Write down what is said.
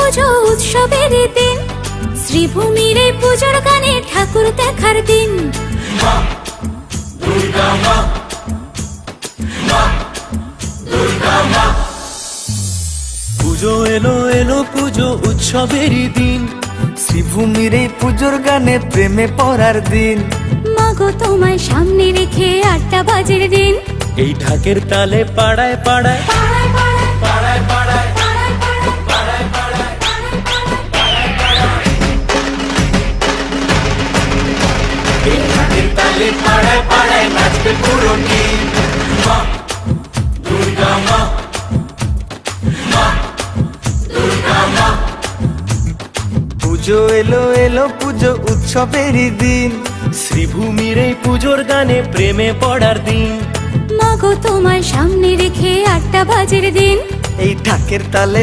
পুজো উৎসবের দিন, শ্রীভূমির এই পুজোর গানে ঠাকুর দেখার দিন। মা দুর্গা মা, মা দুর্গা মা। পুজো এলো এলো পুজো উৎসবেরই দিন, শ্রীভূমির এই পুজোর গানে প্রেমে পড়ার দিন। মাগো তোমায় সামনে রেখে 8টা বাজের দিন, এই ঢাকের তালে পাড়ায় পাড়ায় পাড়ায় পাড়ায় পাড়ায় পাড়ায় পাড়ায় পাড়ায় পাড়ায় পাড়ায় এই ঢাকের তালে পাড়ায় পাড়ায় নাচবে পুরো টিম। মা দুর্গা মা, মা দুর্গা মা। পুজো এলো এলো পুজো উৎসবেরই দিন, শ্রীভূমির এই পুজোর গানে প্রেমে পড়ার দিন। মাগো তোমায় সামনে রেখে 8টা বাজের দিন, এই ঢাকের তালে